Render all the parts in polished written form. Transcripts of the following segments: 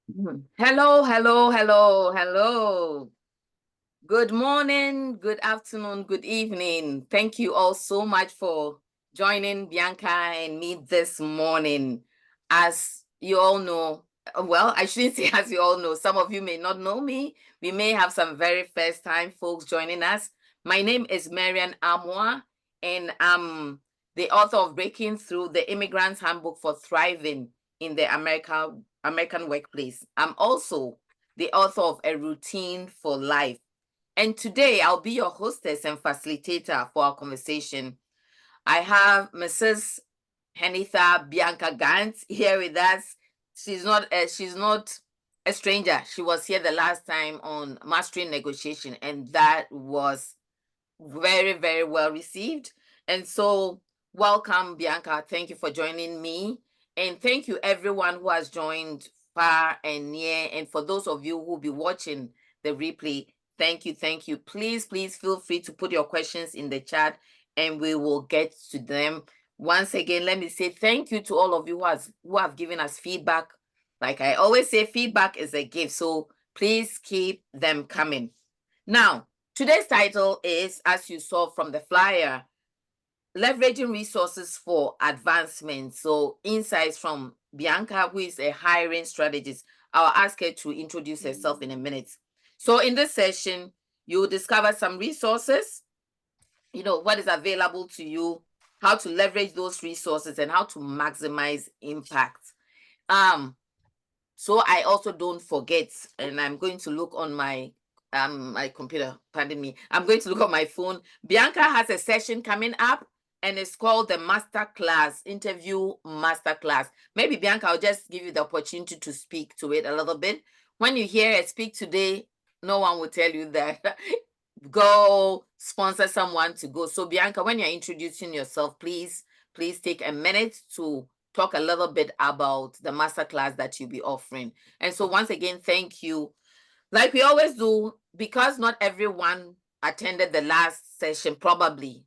Hello, hello, hello, hello. Good morning, good afternoon, good evening. Thank you all so much for joining Bianca and me this morning. As you all know, well, I shouldn't say as you all know, some of you may not know me. We may have some very first time folks joining us. My name is Marian Amwa, and I'm the author of Breaking Through the Immigrant's Handbook for Thriving in the American Workplace. I'm also the author of A Routine for Life. And today I'll be your hostess and facilitator for our conversation. I have Mrs. Henitha Bianca Gantz here with us. She's not a stranger. She was here the last time on mastering negotiation, and that was very, very well received. And so, welcome, Bianca. Thank you for joining me. And thank you, everyone who has joined far and near. And for those of you who will be watching the replay, thank you, thank you. Please, please feel free to put your questions in the chat and we will get to them. Once again, let me say thank you to all of you who have given us feedback. Like I always say, feedback is a gift. So please keep them coming. Now, today's title is, as you saw from the flyer, Leveraging Resources for Advancement. So, insights from Bianca, who is a hiring strategist. I'll ask her to introduce herself in a minute. So, in this session, you'll discover some resources, what is available to you, how to leverage those resources, and how to maximize impact. So I also don't forget, and I'm going to look on my computer, pardon me. I'm going to look on my phone. Bianca has a session coming up and it's called the Masterclass, Interview Masterclass. Maybe Bianca, I'll just give you the opportunity to speak to it a little bit. When you hear her speak today, no one will tell you that go sponsor someone to go. So Bianca, when you're introducing yourself, please take a minute to talk a little bit about the masterclass that you'll be offering. And so once again, thank you. Like we always do, because not everyone attended the last session, probably,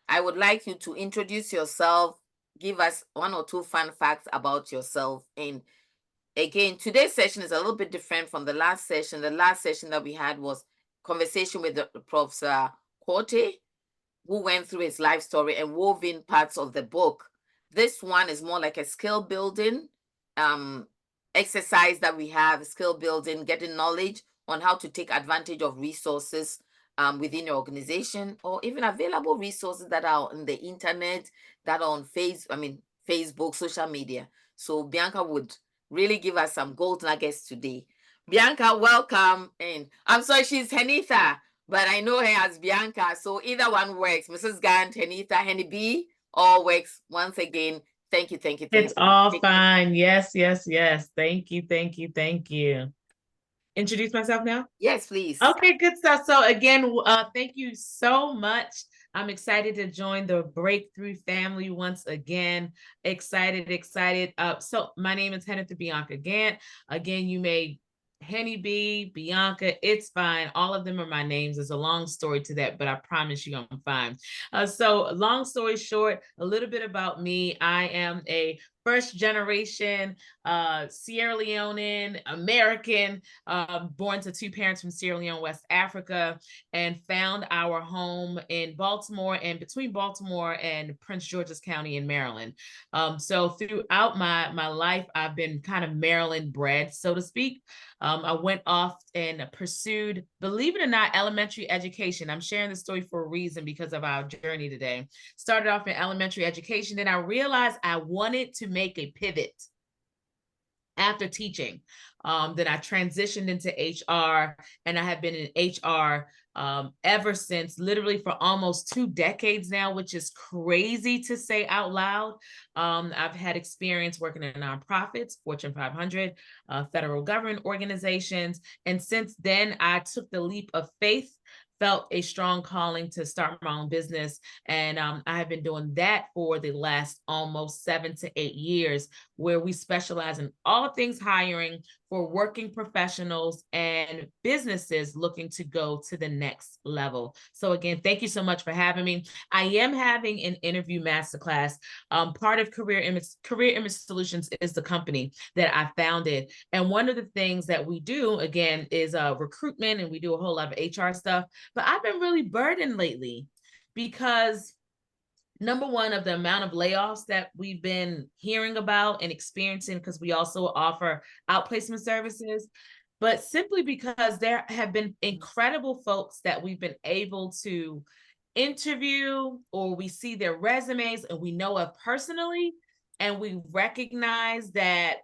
I would like you to introduce yourself, give us one or two fun facts about yourself. And again, today's session is a little bit different from the last session. The last session that we had was conversation with the Professor Corte, who went through his life story and wove in parts of the book. This one is more like a skill building exercise that we have, skill building, getting knowledge on how to take advantage of resources within your organization, or even available resources that are on the internet, that are on Facebook, social media. So Bianca would really give us some gold nuggets today. Bianca, welcome. And I'm sorry, she's Henitha, but I know her as Bianca, so either one works. Mrs. Gant, Henitha, Henny B, all works. Once again, thank you, thank you, thank It's you. all fine. Yes, yes, yes. Thank you, thank you, thank you. Introduce myself now? Yes, please. Okay, good stuff. So again, thank you so much. I'm excited to join the Breakthrough family once again. Excited, excited. So my name is Hennifer Bianca Gant. Again, you may Henny B, Bianca, it's fine. All of them are my names. There's a long story to that, but I promise you I'm fine. So long story short, a little bit about me. I am a first generation Sierra Leonean American, born to two parents from Sierra Leone, West Africa, and found our home in Baltimore and between Baltimore and Prince George's County in Maryland. So throughout my life, I've been kind of Maryland bred, so to speak. I went off and pursued, believe it or not, elementary education. I'm sharing this story for a reason because of our journey today. Started off in elementary education, then I realized I wanted to make a pivot after teaching. Then I transitioned into HR, and I have been in HR ever since, literally for almost 2 decades now, which is crazy to say out loud. I've had experience working in nonprofits, Fortune 500, federal government organizations. And since then, I took the leap of faith felt a strong calling to start my own business. And I have been doing that for the last almost 7 to 8 years, where we specialize in all things hiring for working professionals and businesses looking to go to the next level. So again, thank you so much for having me. I am having an interview masterclass. Part of Career Image Solutions is the company that I founded. And one of the things that we do, again, is recruitment, and we do a whole lot of HR stuff. But I've been really burdened lately because number one, of the amount of layoffs that we've been hearing about and experiencing, because we also offer outplacement services, but simply because there have been incredible folks that we've been able to interview, or we see their resumes and we know of personally, and we recognize that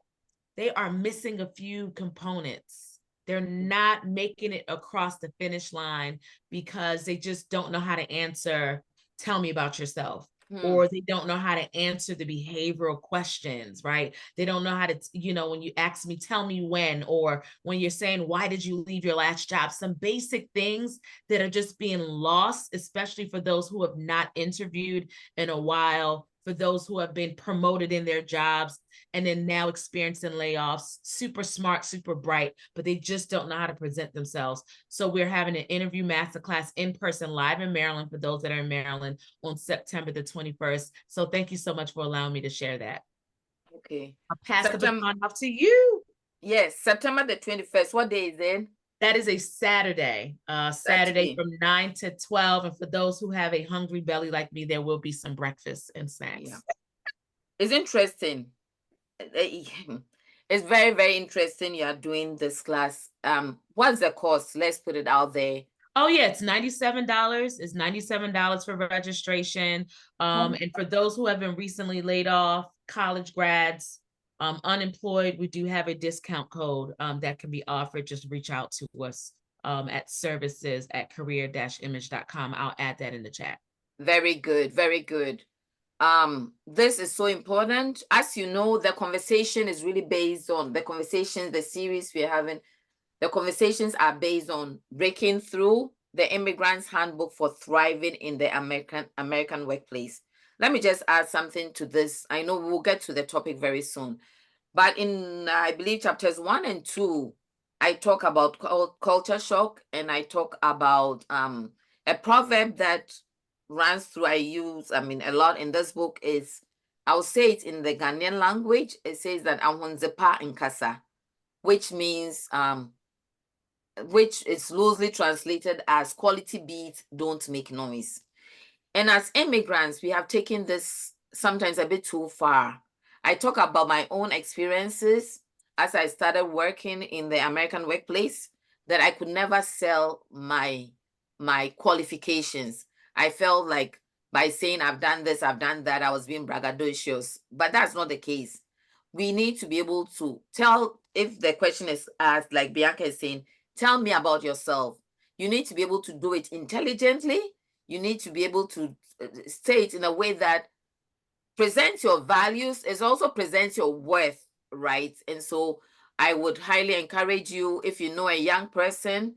they are missing a few components. They're not making it across the finish line because they just don't know how to answer, tell me about yourself. Or they don't know how to answer the behavioral questions, right? They don't know how to, when you ask me, tell me when, or when you're saying, why did you leave your last job? Some basic things that are just being lost, especially for those who have not interviewed in a while, for those who have been promoted in their jobs and then now experiencing layoffs, super smart, super bright, but they just don't know how to present themselves. So we're having an interview masterclass in person live in Maryland for those that are in Maryland on September the 21st. So thank you so much for allowing me to share that. Okay. I'll pass the baton off to you. Yes, September the 21st. What day is it? That is a Saturday, Saturday from 9 to 12. And for those who have a hungry belly like me, there will be some breakfast and snacks. Yeah. It's interesting. It's very, very interesting you are doing this class. What's the cost? Let's put it out there. Oh yeah, it's $97. It's $97 for registration. And for those who have been recently laid off, college grads, unemployed, we do have a discount code that can be offered. Just reach out to us at services@career-image.com. I'll add that in the chat. Very good, very good. This is so important. As you know, the conversation is really based on the conversations, the series we're having. The conversations are based on breaking through the immigrant's handbook for thriving in the American workplace. Let me just add something to this. I know we'll get to the topic very soon, but in, I believe, chapters 1 and 2, I talk about culture shock, and I talk about a proverb that runs through, I use, a lot in this book is, I'll say it in the Ghanaian language. It says that ahunzepa nkasa, which means, which is loosely translated as quality beats don't make noise. And as immigrants, we have taken this sometimes a bit too far. I talk about my own experiences as I started working in the American workplace, that I could never sell my qualifications. I felt like by saying I've done this, I've done that, I was being braggadocious, but that's not the case. We need to be able to tell, if the question is asked, like Bianca is saying, tell me about yourself. You need to be able to do it intelligently. You need to be able to say it in a way that presents your values, is also presents your worth, right? And so I would highly encourage you, if you know a young person,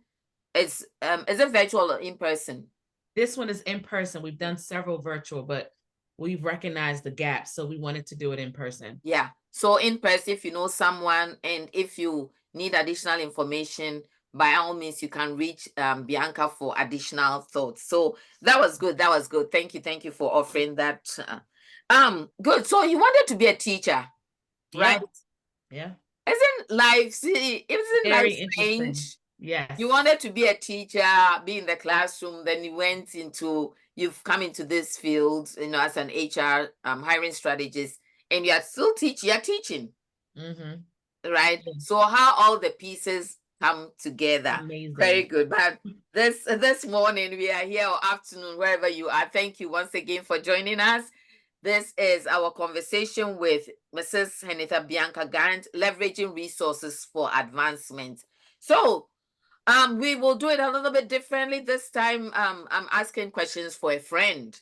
is it virtual or in person? This one is in person. We've done several virtual, but we've recognized the gap, so we wanted to do it in person. Yeah. So in person, if you know someone, and if you need additional information, by all means, you can reach Bianca for additional thoughts. So that was good. That was good. Thank you. Thank you for offering that. Good. So you wanted to be a teacher, right? Yeah. Isn't life, isn't life strange? Yes. You wanted to be a teacher, be in the classroom, then you've come into this field, as an HR hiring strategist, and you're still teaching, right? Mm-hmm. So how all the pieces come together. Amazing. Very good. But this morning we are here, or afternoon, wherever you are. Thank you once again for joining us. This is our conversation with Mrs. Henitha Bianca Garrett, leveraging resources for advancement. So we will do it a little bit differently this time. I'm asking questions for a friend.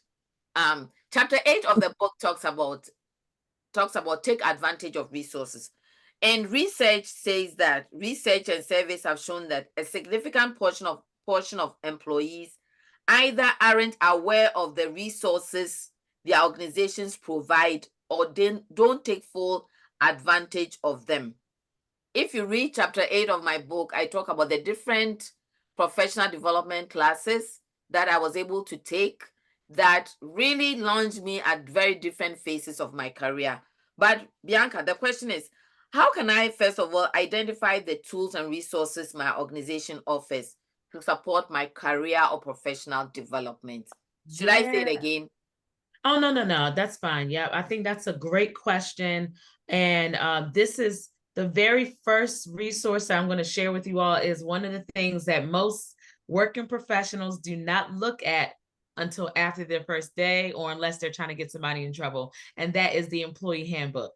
Chapter 8 of the book talks about take advantage of resources. And research says that research and surveys have shown that a significant portion proportion of employees either aren't aware of the resources their organizations provide or don't take full advantage of them. If you read chapter 8 of my book, I talk about the different professional development classes that I was able to take that really launched me at very different phases of my career. But Bianca, the question is, how can I, first of all, identify the tools and resources my organization offers to support my career or professional development? Should I say it again? Oh, no, that's fine. Yeah, I think that's a great question. And this is the very first resource I'm going to share with you all is one of the things that most working professionals do not look at until after their first day or unless they're trying to get somebody in trouble. And that is the employee handbook.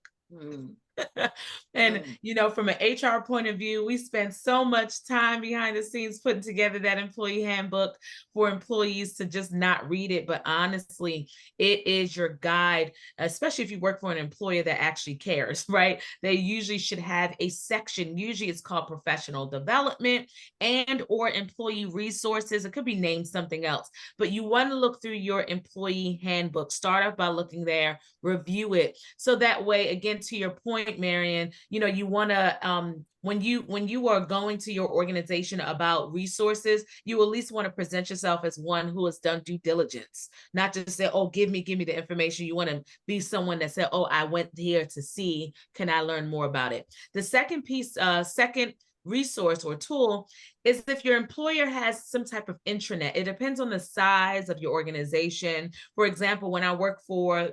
And you know, from an HR point of view, we spend so much time behind the scenes putting together that employee handbook for employees to just not read it. But honestly, it is your guide, especially if you work for an employer that actually cares, right? They usually should have a section. Usually it's called professional development and or employee resources. It could be named something else, but you want to look through your employee handbook. Start off by looking there, review it. So that way, again, to your point, Marion, you know, you want to when you are going to your organization about resources, you at least want to present yourself as one who has done due diligence, not just say, oh, give me the information. You want to be someone that said, oh, I went here to see, can I learn more about it? The second piece, second resource or tool is if your employer has some type of intranet. It depends on the size of your organization. For example, when I work for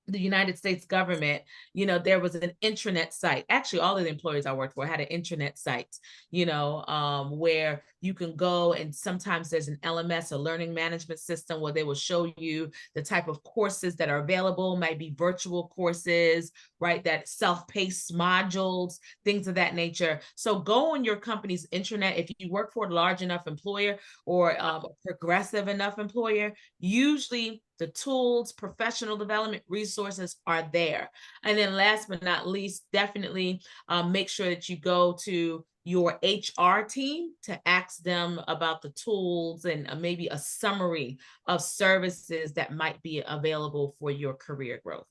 the United States government, you know, there was an intranet site. Actually, all of the employers I worked for had an intranet site, you know, where you can go, and sometimes there's an LMS, a learning management system, where they will show you the type of courses that are available, might be virtual courses, right? That self-paced modules, things of that nature. So go on your company's intranet. If you work for a large enough employer or a progressive enough employer, usually the tools, professional development resources are there. And then last but not least, definitely make sure that you go to your HR team to ask them about the tools and maybe a summary of services that might be available for your career growth.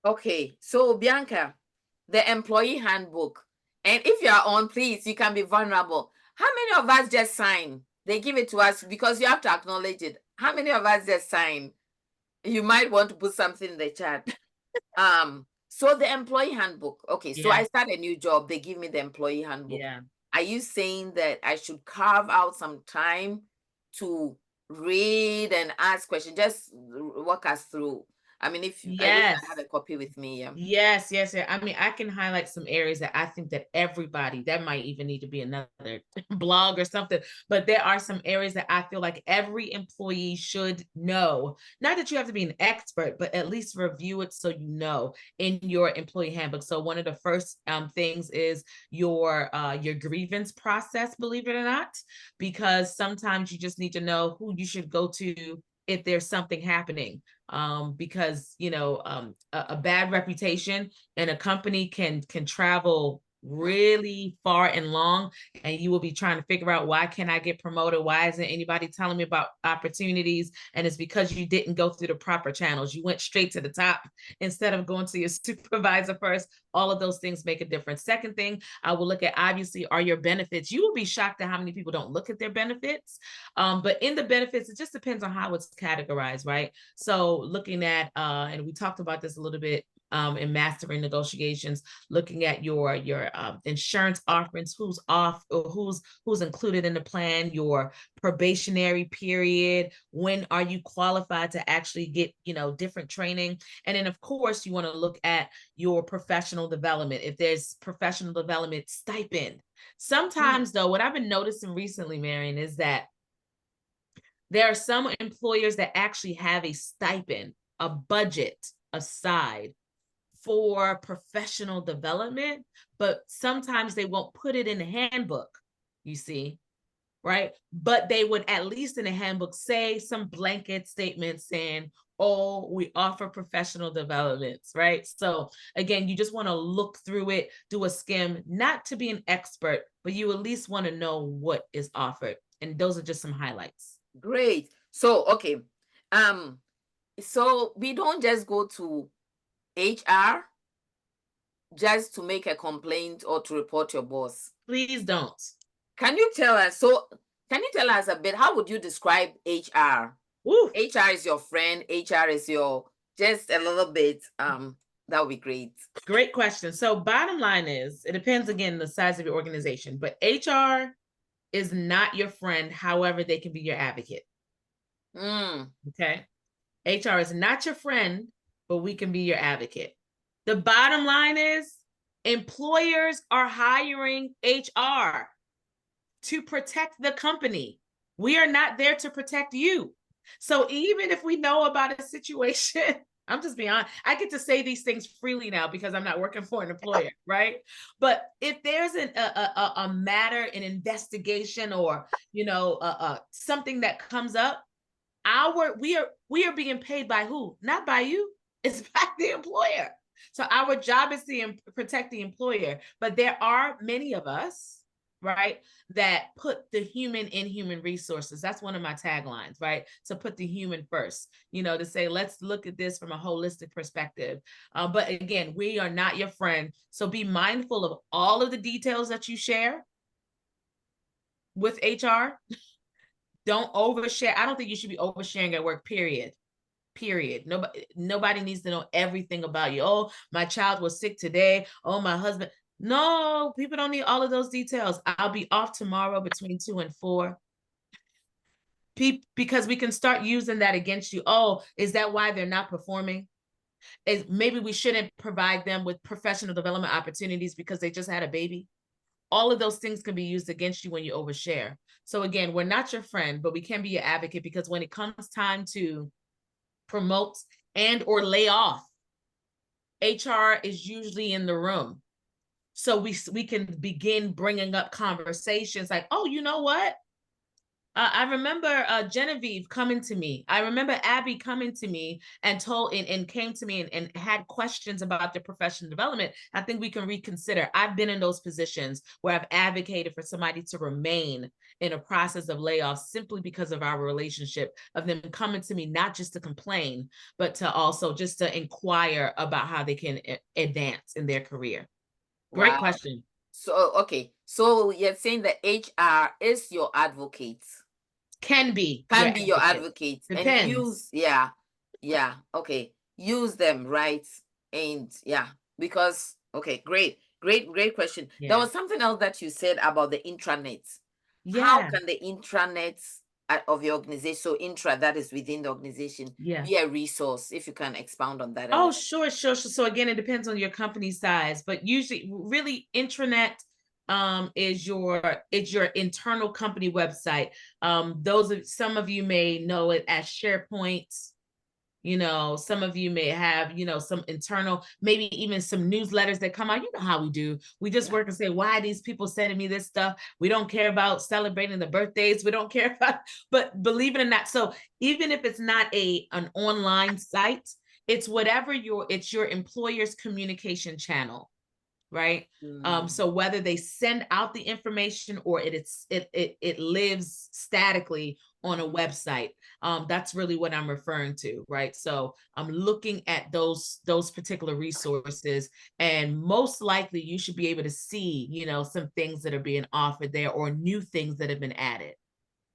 Okay, so Bianca, the employee handbook, and if you are on, please, you can be vulnerable. How many of us just sign? They give it to us because you have to acknowledge it. How many of us just sign? You might want to put something in the chat. So the employee handbook. Okay, so I start a new job. They give me the employee handbook. Yeah. Are you saying that I should carve out some time to read and ask questions? Just walk us through. I mean, if I have a copy with me, yeah. Yes. I mean, I can highlight some areas that I think that everybody, that might even need to be another blog or something, but there are some areas that I feel like every employee should know. Not that you have to be an expert, but at least review it so you know in your employee handbook. So one of the first things is your grievance process, believe it or not, because sometimes you just need to know who you should go to if there's something happening, because you know, a bad reputation in a company can travel really far and long, and you will be trying to figure out, why can't I get promoted? Why isn't anybody telling me about opportunities? And it's because you didn't go through the proper channels. You went straight to the top instead of going to your supervisor first. All of those things make a difference. Second thing I will look at, obviously, are your benefits. You will be shocked at how many people don't look at their benefits. But in the benefits, it just depends on how it's categorized, right? So looking at, and we talked about this a little bit in mastering negotiations, looking at your insurance offerings, who's off or who's included in the plan, your probationary period, when are you qualified to actually get, you know, different training. And then of course you want to look at your professional development, if there's professional development stipend. Sometimes though, what I've been noticing recently, Marion, is that there are some employers that actually have a stipend, a budget aside for professional development, but sometimes they won't put it in the handbook, you see, right? But they would at least in the handbook say some blanket statement saying, Oh, we offer professional developments, right? So again, you just want to look through it, do a skim, not to be an expert, but you at least want to know what is offered. And those are just some highlights. Great. So, okay. Um, so we don't just go to HR just to make a complaint or to report your boss. Please don't. Can you tell us, so can you tell us a bit, how would you describe HR? Woo. HR is your friend, HR is your, just a little bit, that would be great. Great question. So bottom line is, it depends again the size of your organization, but HR is not your friend. However, they can be your advocate. Okay. HR is not your friend, but we can be your advocate. The bottom line is employers are hiring HR to protect the company. We are not there to protect you. So even if we know about a situation, I'm just being honest, I get to say these things freely now because I'm not working for an employer, right? But if there's a matter, an investigation, or something that comes up, we are being paid by who? Not by you. It's by the employer. So our job is to protect the employer. But there are many of us, right, that put the human in human resources. That's one of my taglines, right? To put the human first, to say, let's look at this from a holistic perspective. But again, we are not your friend. So be mindful of all of the details that you share with HR. Don't overshare. I don't think you should be oversharing at work, period. Nobody needs to know everything about you. Oh, my child was sick today. Oh, my husband. No, people don't need all of those details. I'll be off tomorrow between 2 and 4. Because we can start using that against you. Oh, is that why they're not performing? Maybe we shouldn't provide them with professional development opportunities because they just had a baby. All of those things can be used against you when you overshare. So again, we're not your friend, but we can be your advocate, because when it comes time to promote and or lay off, HR is usually in the room. So we can begin bringing up conversations like, oh, you know what? I remember Genevieve coming to me. I remember Abby coming to me and came to me and had questions about their professional development. I think we can reconsider. I've been in those positions where I've advocated for somebody to remain in a process of layoffs simply because of our relationship, of them coming to me, not just to complain, but to also just to inquire about how they can advance in their career. Great Wow. question. So, okay. So you're saying that HR is your advocate. Can be Your advocate. And Depends. yeah, okay. Use them, right? And yeah, because, okay, great question. There Yeah. was something else that you said about the intranet. How Yeah. can the intranet of your organization, so intra that is within the organization, Yeah. be a resource? If you can expound on that. Oh, sure. So again, it depends on your company size, but usually really intranet is your internal company website. Some of you may know it as SharePoint. Some of you may have, some internal, maybe even some newsletters that come out. You know how we do. We just work and say, why are these people sending me this stuff? We don't care about celebrating the birthdays. We don't care about, but believe it or not. So even if it's not an online site, it's it's your employer's communication channel. Right. So whether they send out the information or it lives statically on a website, that's really what I'm referring to, right? So I'm looking at those particular resources, and most likely you should be able to see, some things that are being offered there or new things that have been added.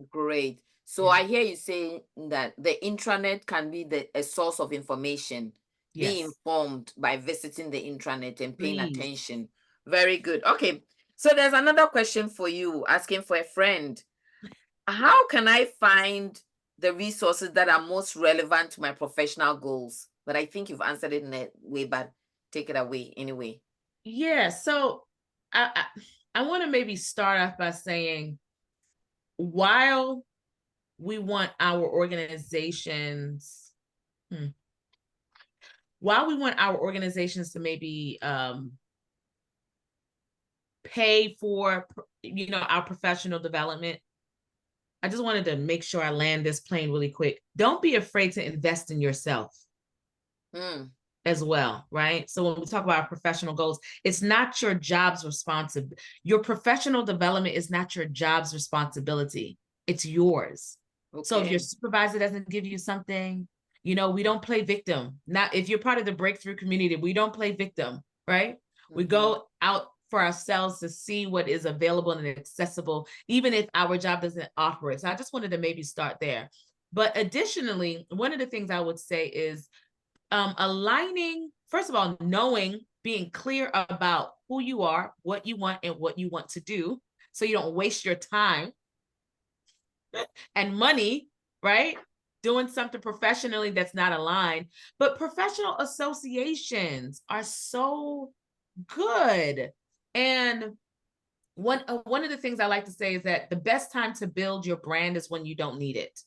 Great. So I hear you saying that the intranet can be a source of information. Be Yes. informed by visiting the intranet and paying Please. attention. Very good. Okay. So there's another question for you, asking for a friend. How can I find the resources that are most relevant to my professional goals? But I think you've answered it in a way, but take it away anyway. Yeah. So I want to maybe start off by saying, while we want our organizations, while we want our organizations to maybe pay for, our professional development, I just wanted to make sure I land this plane really quick. Don't be afraid to invest in yourself as well, right? So when we talk about our professional goals, it's not your job's responsibility. Your professional development is not your job's responsibility. It's yours. So if your Okay. supervisor doesn't give you something, you know, we don't play victim. Not if you're part of the breakthrough community, we don't play victim, right? We go out for ourselves to see what is available and accessible, even if our job doesn't offer it. So I just wanted to maybe start there. But additionally, one of the things I would say is aligning, first of all, knowing, being clear about who you are, what you want, and what you want to do, so you don't waste your time and money, right? Doing something professionally that's not aligned. But professional associations are so good. And one of the things I like to say is that the best time to build your brand is when you don't need it.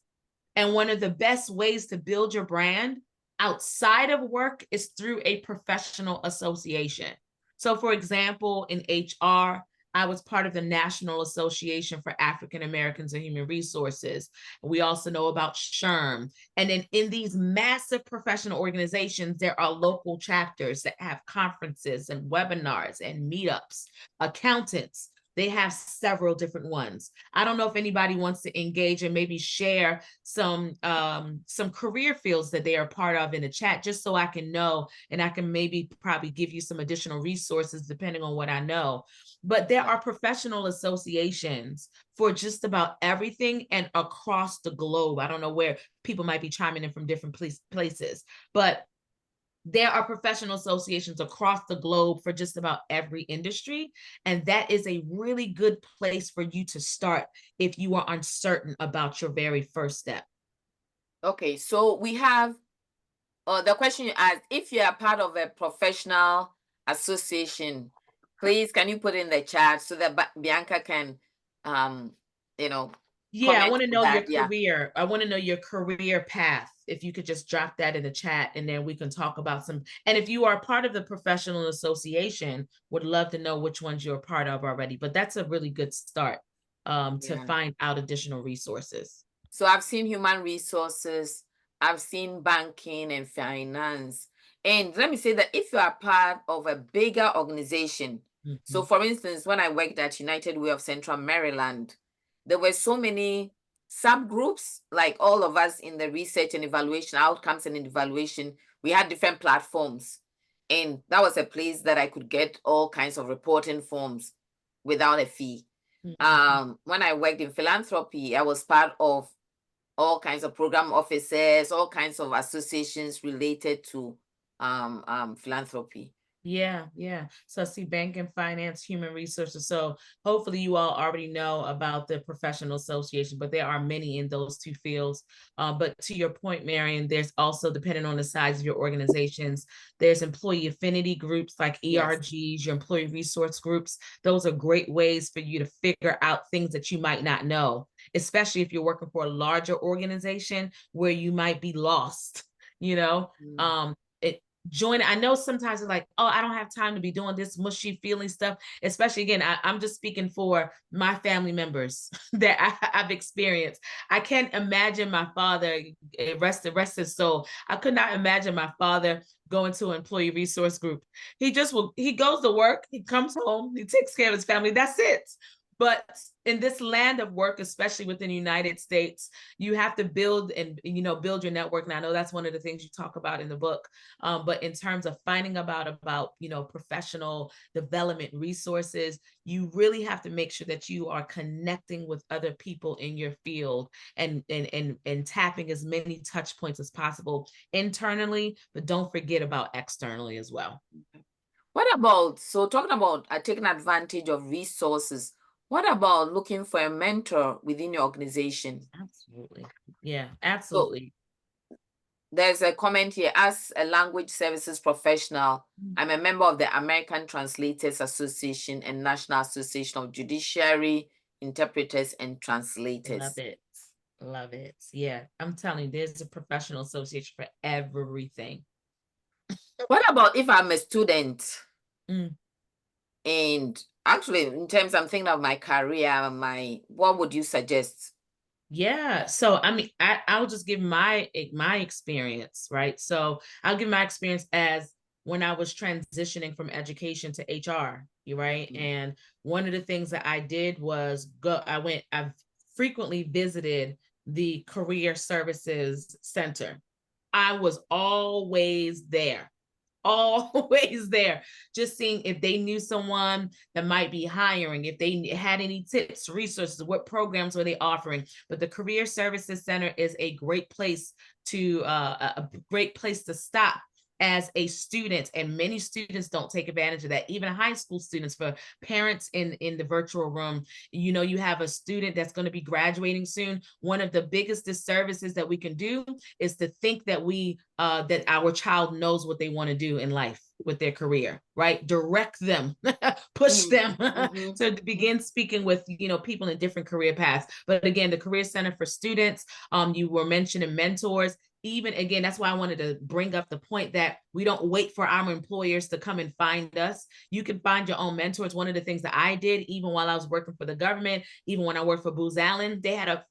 And one of the best ways to build your brand outside of work is through a professional association. So, for example, in HR, I was part of the National Association for African Americans and Human Resources. We also know about SHRM. And then in these massive professional organizations, there are local chapters that have conferences and webinars and meetups, accountants. They have several different ones. I don't know if anybody wants to engage and maybe share some career fields that they are part of in the chat, just so I can know, and I can maybe probably give you some additional resources depending on what I know. But there are professional associations for just about everything and across the globe. I don't know where people might be chiming in from different places, but there are professional associations across the globe for just about every industry. And that is a really good place for you to start if you are uncertain about your very first step. Okay, so we have the question you asked, if you are part of a professional association, please can you put in the chat so that Bianca can, you know, yeah, I want to know your that, career. I want to know your career path. If you could just drop that in the chat, and then we can talk about some. And if you are part of the professional association, would love to know which ones you're part of already. But that's a really good start to find out additional resources. So I've seen human resources, I've seen banking and finance. And let me say that if you are part of a bigger organization, so for instance, when I worked at United Way of Central Maryland, there were so many subgroups, like all of us in the research and evaluation, outcomes and evaluation, we had different platforms. And that was a place that I could get all kinds of reporting forms without a fee. When I worked in philanthropy, I was part of all kinds of program officers, all kinds of associations related to philanthropy. Yeah. So I see banking, finance, human resources. So hopefully you all already know about the professional association, but there are many in those two fields. But to your point, Marion, there's also, depending on the size of your organizations, there's employee affinity groups like ERGs, your employee resource groups. Those are great ways for you to figure out things that you might not know, especially if you're working for a larger organization where you might be lost, you know. Join. I know sometimes it's like, oh, I don't have time to be doing this mushy feeling stuff, especially again, I'm just speaking for my family members that I've experienced. I can't imagine my father, rest his soul. I could not imagine my father going to an employee resource group. He goes to work, he comes home, he takes care of his family. That's it. But in this land of work, especially within the United States, you have to build build your network. And I know that's one of the things you talk about in the book. But in terms of finding about professional development resources, you really have to make sure that you are connecting with other people in your field and tapping as many touch points as possible internally, but don't forget about externally as well. What about, so talking about taking advantage of resources, what about looking for a mentor within your organization? Absolutely. Yeah, absolutely. So, there's a comment here. As a language services professional, I'm a member of the American Translators Association and National Association of Judiciary Interpreters and Translators. Love it. Love it. Yeah, I'm telling you, there's a professional association for everything. What about if I'm a student? And actually, in terms, I'm thinking of my career, what would you suggest? Yeah. So I mean, I'll just give my experience, right? So I'll give my experience as when I was transitioning from education to HR, you right? Mm. And one of the things that I did was I've frequently visited the Career Services Center. I was always there, always there, just seeing if they knew someone that might be hiring, if they had any tips, resources, what programs were they offering. But the Career Services Center is a great place a great place to stop as a student, and many students don't take advantage of that. Even high school students, for parents in the virtual room, you know, you have a student that's going to be graduating soon. One of the biggest disservices that we can do is to think that that our child knows what they want to do in life with their career, right? Direct them, push them to begin speaking with, you know, people in different career paths. But again, the Career Center for Students, you were mentioning mentors. Even again, that's why I wanted to bring up the point that we don't wait for our employers to come and find us. You can find your own mentors. One of the things that I did, even while I was working for the government, even when I worked for Booz Allen, they had a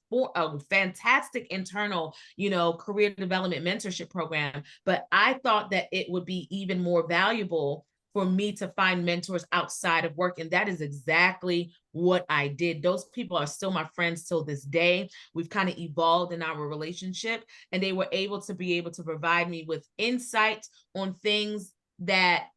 fantastic internal, you know, career development mentorship program. But I thought that it would be even more valuable for me to find mentors outside of work. And that is exactly what I did. Those people are still my friends till this day. We've kind of evolved in our relationship, and they were able to provide me with insight on things that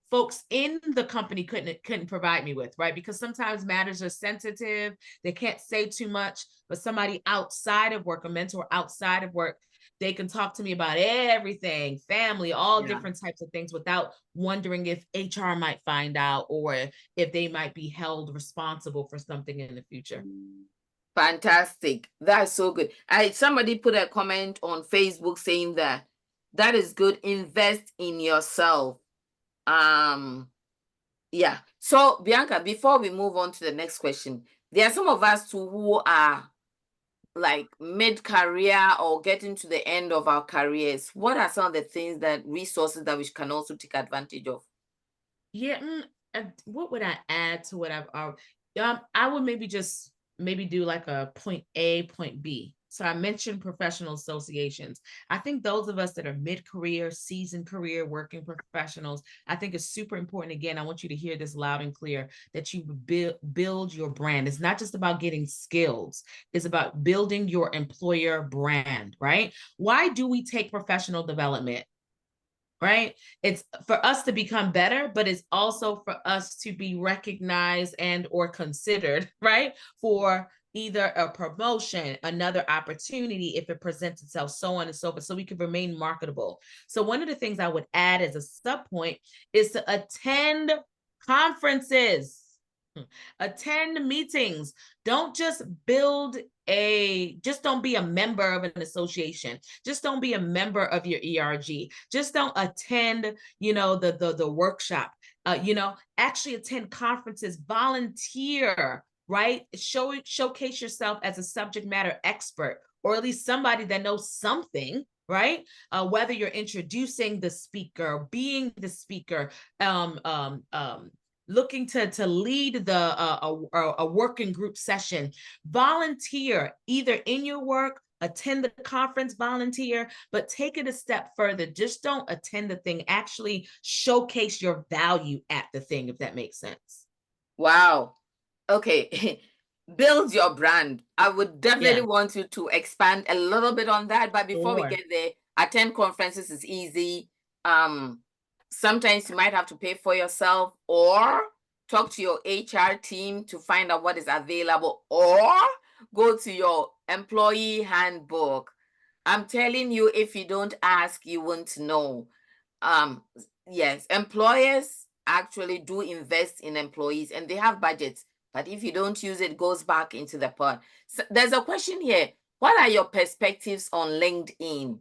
folks in the company couldn't provide me with, right? Because sometimes matters are sensitive, they can't say too much, but somebody outside of work, a mentor outside of work, they can talk to me about everything, family, all different types of things, without wondering if HR might find out or if they might be held responsible for something in the future. Fantastic. That's so good. Somebody put a comment on Facebook saying that is good. Invest in yourself. Yeah. So Bianca, before we move on to the next question, there are some of us too who are like mid-career or getting to the end of our careers. What are some of the things, resources that we can also take advantage of? Yeah. What would I add to what I've already? I would maybe do like a point A, point B. So I mentioned professional associations. I think those of us that are mid-career, seasoned career working professionals, I think it's super important. Again, I want you to hear this loud and clear, that you build your brand. It's not just about getting skills. It's about building your employer brand, right? Why do we take professional development? Right? It's for us to become better, but it's also for us to be recognized and or considered, right? For either a promotion, another opportunity if it presents itself, so on and so forth, so we can remain marketable. So one of the things I would add as a sub point is to attend conferences. Attend meetings. Don't just don't be a member of an association. Just don't be a member of your ERG. Just don't attend, you know, the workshop. Actually attend conferences, volunteer, right? Showcase yourself as a subject matter expert, or at least somebody that knows something, right? Whether you're introducing the speaker, being the speaker, looking to lead a working group session, volunteer either in your work, attend the conference, volunteer, but take it a step further. Just don't attend the thing, actually showcase your value at the thing, if that makes sense. Wow. Okay. Build your brand. I would definitely want you to expand a little bit on that. But before we get there, attend conferences is easy. Sometimes you might have to pay for yourself, or talk to your HR team to find out what is available, or go to your employee handbook. I'm telling you, if you don't ask, you won't know. Yes, employers actually do invest in employees and they have budgets, but if you don't use it, goes back into the pot. So there's a question here. What are your perspectives on LinkedIn?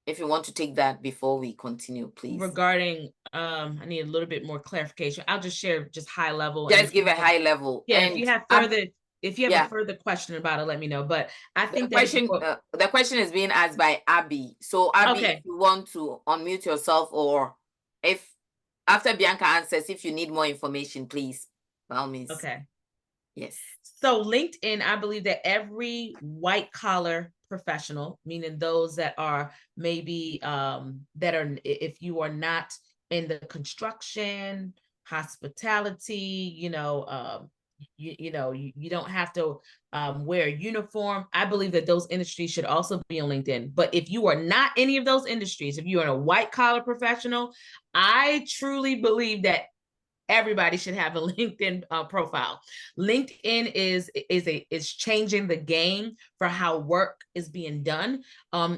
If you want to take that before we continue, please. Regarding, I need a little bit more clarification. I'll just share just high level. Just give a high level. Yeah, and if you have a further question about it, let me know. But I think the question is being asked by Abby. So Abby, if you want to unmute yourself, or if after Bianca answers, if you need more information, please, by all means. Okay. Yes. So LinkedIn, I believe that every white collar professional, meaning those that are maybe that are, if you are not in the construction, hospitality, you don't have to wear a uniform. I believe that those industries should also be on LinkedIn. But if you are not any of those industries, if you are a white collar professional, I truly believe that everybody should have a LinkedIn profile. LinkedIn is changing the game for how work is being done.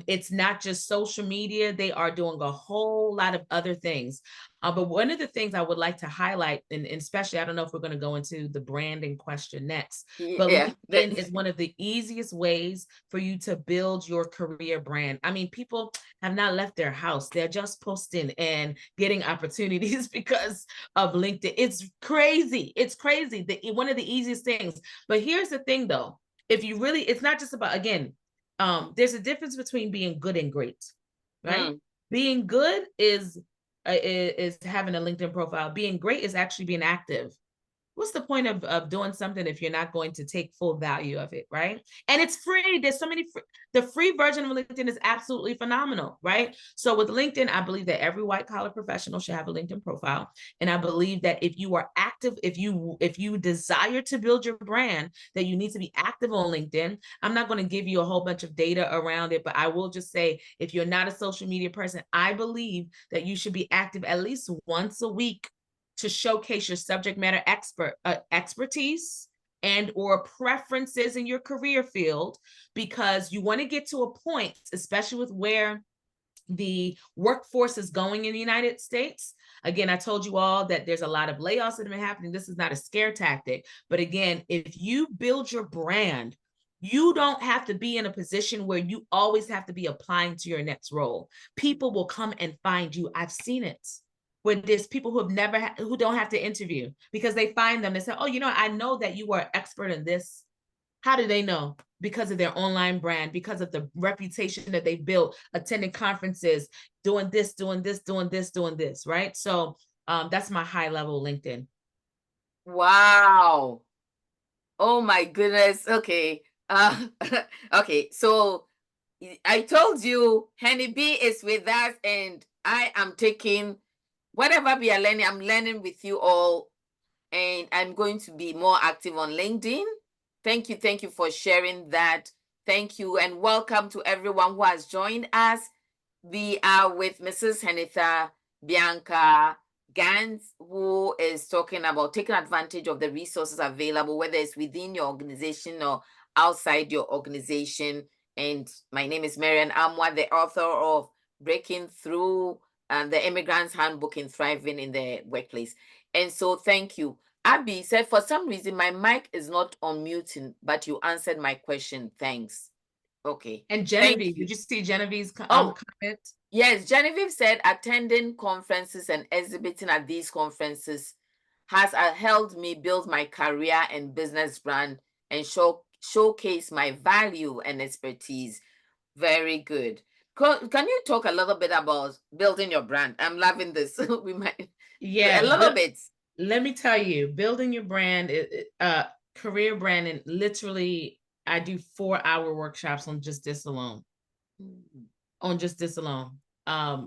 It's not just social media; they are doing a whole lot of other things. But one of the things I would like to highlight, and especially, I don't know if we're going to go into the branding question next, but Yeah, LinkedIn is one of the easiest ways for you to build your career brand. I mean, people have not left their house; they're just posting and getting opportunities because of LinkedIn. It's crazy. It's crazy. One of the easiest things. But here's the thing though. If you really, it's not just about, again, there's a difference between being good and great, right? Being good is having a LinkedIn profile. Being great is actually being active. What's the point of doing something if you're not going to take full value of it, right? And it's free. There's so many the free version of LinkedIn is absolutely phenomenal, right? So with LinkedIn, I believe that every white collar professional should have a LinkedIn profile. And I believe that if you are active, if you desire to build your brand, that you need to be active on LinkedIn. I'm not going to give you a whole bunch of data around it, but I will just say, if you're not a social media person, I believe that you should be active at least once a week to showcase your subject matter expertise and or preferences in your career field, because you want to get to a point, especially with where the workforce is going in the United States. Again, I told you all that there's a lot of layoffs that have been happening. This is not a scare tactic. But again, if you build your brand, you don't have to be in a position where you always have to be applying to your next role. People will come and find you. I've seen it when there's people who have never who don't have to interview, because they find them and say, oh, I know that you are expert in this. How do they know? Because of their online brand, because of the reputation that they built, attending conferences, doing this, right? So that's my high level LinkedIn. Wow. Oh my goodness. Okay. Okay. So I told you Henny B is with us, and I am taking whatever we are learning, I'm learning with you all, and I'm going to be more active on LinkedIn. Thank you for sharing that. Thank you, and welcome to everyone who has joined us. We are with Mrs. Henitha Bianca Gans, who is talking about taking advantage of the resources available, whether it's within your organization or outside your organization. And my name is Marian Amwa, the author of Breaking Through the Immigrant's Handbook in Thriving in the Workplace. And so thank you. Abby said, for some reason, my mic is not unmuting, but you answered my question. Thanks. Okay. And Genevieve, did you see Genevieve's comment? Yes, Genevieve said attending conferences and exhibiting at these conferences has helped me build my career and business brand and showcase my value and expertise. Very good. Can you talk a little bit about building your brand? I'm loving this. We might, a little bit. Let me tell you, building your brand, career branding, literally, I do 4-hour workshops on just this alone. On just this alone. I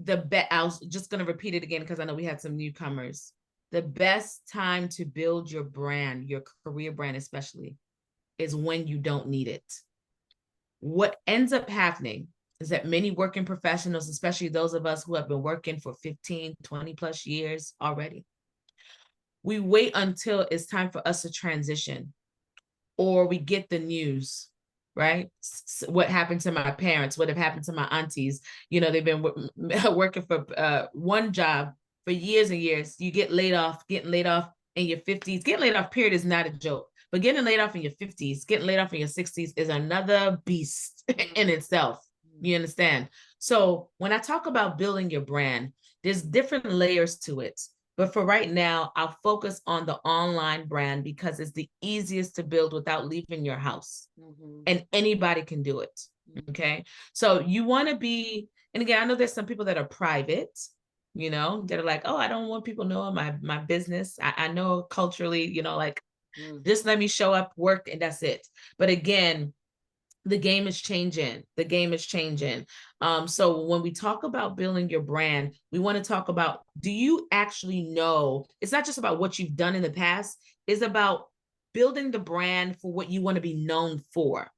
was just going to repeat it again because I know we had some newcomers. The best time to build your brand, your career brand especially, is when you don't need it. What ends up happening is that many working professionals, especially those of us who have been working for 15, 20 plus years already, we wait until it's time for us to transition, or we get the news, right? What happened to my parents? What have happened to my aunties? They've been working for one job for years and years. You get laid off, getting laid off in your 50s. Getting laid off, period, is not a joke. But getting laid off in your 50s, getting laid off in your 60s is another beast in itself. You understand? So when I talk about building your brand, there's different layers to it. But for right now, I'll focus on the online brand because it's the easiest to build without leaving your house. And anybody can do it. Okay. So you want to be, and again, I know there's some people that are private, that are like, oh, I don't want people knowing my business. I know culturally, like Mm. Just let me show up, work, and that's it. But again, the game is changing. The game is changing. So when we talk about building your brand, we want to talk about, do you actually know? It's not just about what you've done in the past, it's about building the brand for what you want to be known for.